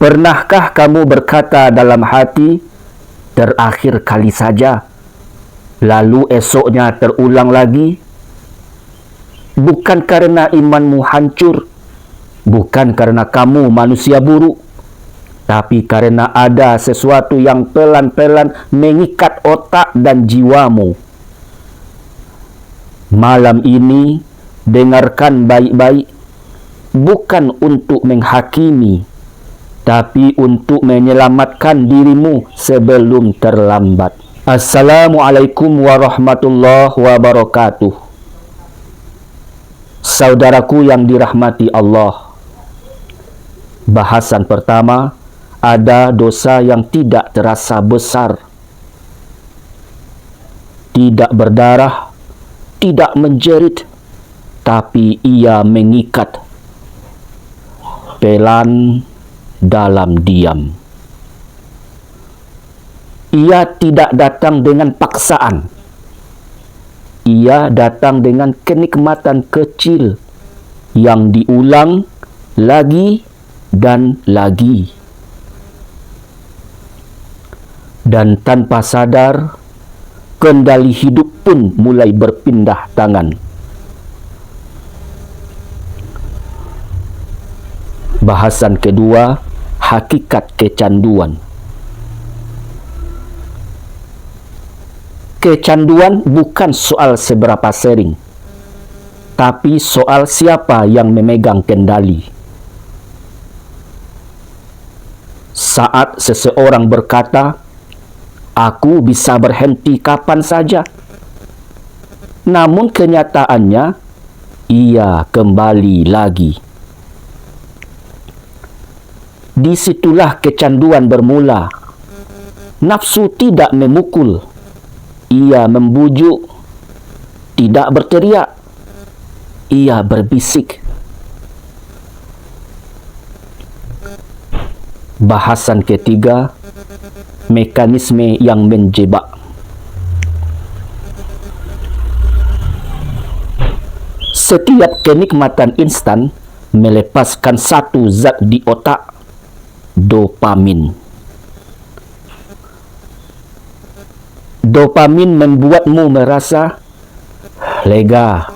Pernahkah kamu berkata dalam hati, terakhir kali saja, lalu esoknya terulang lagi? Bukan karena imanmu hancur, bukan karena kamu manusia buruk, tapi karena ada sesuatu yang pelan-pelan mengikat otak dan jiwamu. Malam ini, dengarkan baik-baik, bukan untuk menghakimi, tapi untuk menyelamatkan dirimu sebelum terlambat. Assalamualaikum warahmatullahi wabarakatuh. Saudaraku yang dirahmati Allah, bahasan pertama, ada dosa yang tidak terasa besar, tidak berdarah, tidak menjerit, tapi ia mengikat, pelan dalam diam. Ia tidak datang dengan paksaan. Ia datang dengan kenikmatan kecil yang diulang lagi dan lagi. Dan tanpa sadar, kendali hidup pun mulai berpindah tangan. Bahasan kedua, hakikat kecanduan. Kecanduan bukan soal seberapa sering, tapi soal siapa yang memegang kendali. Saat seseorang berkata, "Aku bisa berhenti kapan saja," namun kenyataannya, ia kembali lagi. Disitulah kecanduan bermula. Nafsu tidak memukul, ia membujuk, tidak berteriak, ia berbisik. Bahasan ketiga, mekanisme yang menjebak. Setiap kenikmatan instan melepaskan satu zat di otak, dopamin. Dopamin membuatmu merasa lega,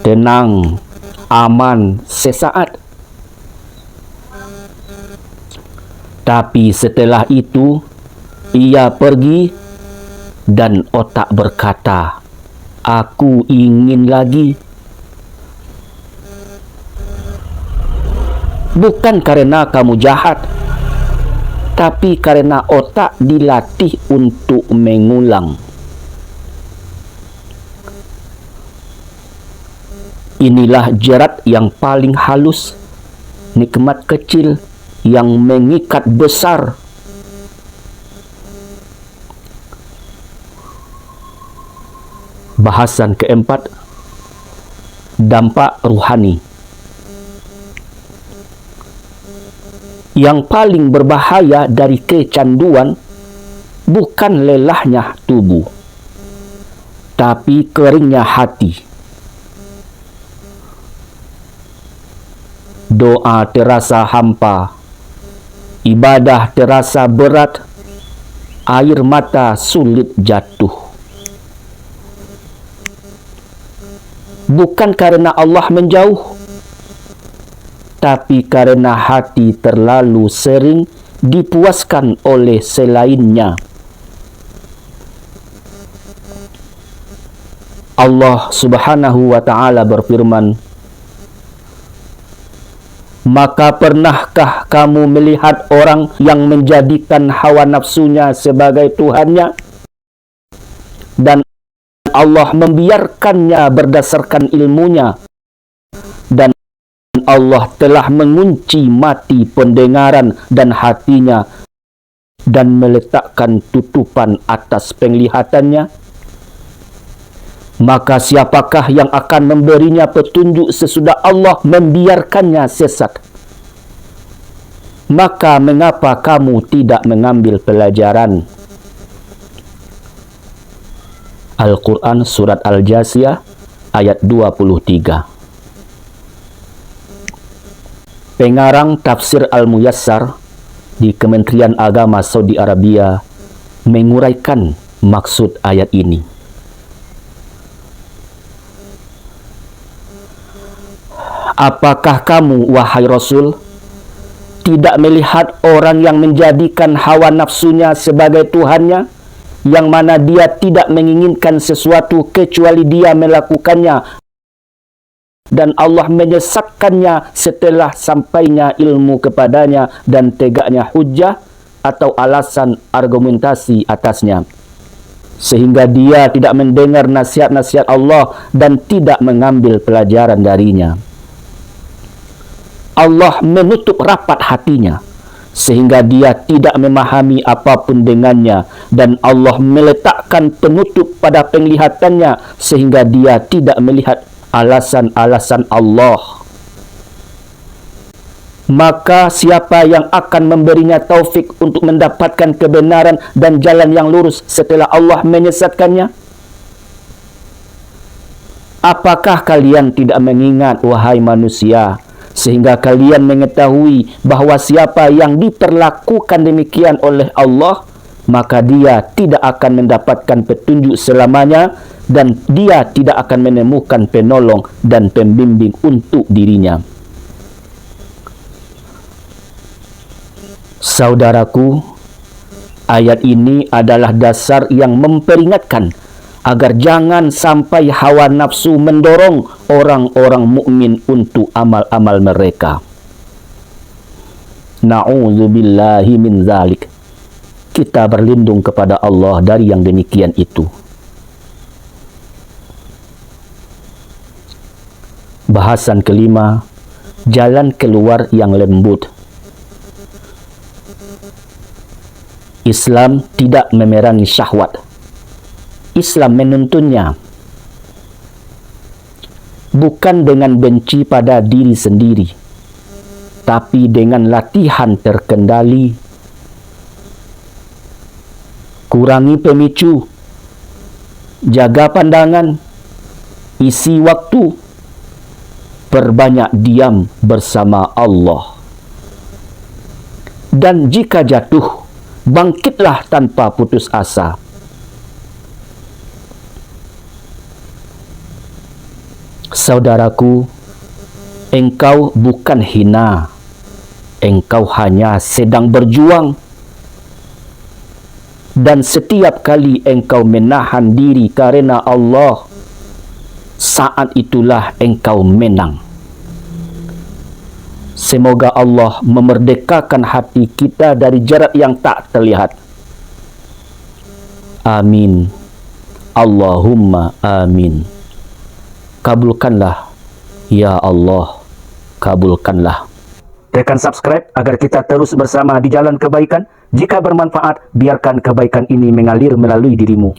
tenang, aman sesaat. Tapi setelah itu, ia pergi dan otak berkata, "Aku ingin lagi." Bukan karena kamu jahat, tapi karena otak dilatih untuk mengulang. Inilah jerat yang paling halus, nikmat kecil yang mengikat besar. Bahasan keempat, dampak ruhani. Yang paling berbahaya dari kecanduan bukan lelahnya tubuh, tapi keringnya hati. Doa terasa hampa, ibadah terasa berat, air mata sulit jatuh. Bukan karena Allah menjauh, tapi karena hati terlalu sering dipuaskan oleh selainnya. Allah Subhanahu wa ta'ala berfirman, "Maka pernahkah kamu melihat orang yang menjadikan hawa nafsunya sebagai Tuhannya, dan Allah membiarkannya berdasarkan ilmunya, dan Allah telah mengunci mati pendengaran dan hatinya, dan meletakkan tutupan atas penglihatannya? Maka siapakah yang akan memberinya petunjuk sesudah Allah membiarkannya sesat? Maka mengapa kamu tidak mengambil pelajaran?" Al-Quran Surat Al-Jasiyah ayat 23. Pengarang Tafsir Al-Muyassar di Kementerian Agama Saudi Arabia menguraikan maksud ayat ini. Apakah kamu, wahai Rasul, tidak melihat orang yang menjadikan hawa nafsunya sebagai Tuhannya, yang mana dia tidak menginginkan sesuatu kecuali dia melakukannya, dan Allah menyesatkannya setelah sampainya ilmu kepadanya dan tegaknya hujjah atau alasan argumentasi atasnya, sehingga dia tidak mendengar nasihat-nasihat Allah dan tidak mengambil pelajaran darinya. Allah menutup rapat hatinya sehingga dia tidak memahami apapun dengannya, dan Allah meletakkan penutup pada penglihatannya sehingga dia tidak melihat alasan-alasan Allah. Maka siapa yang akan memberinya taufik untuk mendapatkan kebenaran dan jalan yang lurus setelah Allah menyesatkannya? Apakah kalian tidak mengingat, wahai manusia, sehingga kalian mengetahui bahwa siapa yang diperlakukan demikian oleh Allah, maka dia tidak akan mendapatkan petunjuk selamanya, dan dia tidak akan menemukan penolong dan pembimbing untuk dirinya. Saudaraku, ayat ini adalah dasar yang memperingatkan agar jangan sampai hawa nafsu mendorong orang-orang mukmin untuk amal-amal mereka. Na'udzubillahi min zalik. Kita berlindung kepada Allah dari yang demikian itu. Bahasan kelima, jalan keluar yang lembut. Islam tidak memerangi syahwat. Islam menuntunnya bukan dengan benci pada diri sendiri, tapi dengan latihan terkendali. Kurangi pemicu, jaga pandangan, isi waktu, perbanyak diam bersama Allah. Dan jika jatuh, bangkitlah tanpa putus asa. Saudaraku, engkau bukan hina, engkau hanya sedang berjuang. Dan setiap kali engkau menahan diri karena Allah, saat itulah engkau menang. Semoga Allah memerdekakan hati kita dari jerat yang tak terlihat. Amin. Allahumma amin. Kabulkanlah, ya Allah, kabulkanlah. Tekan subscribe agar kita terus bersama di jalan kebaikan. Jika bermanfaat, biarkan kebaikan ini mengalir melalui dirimu.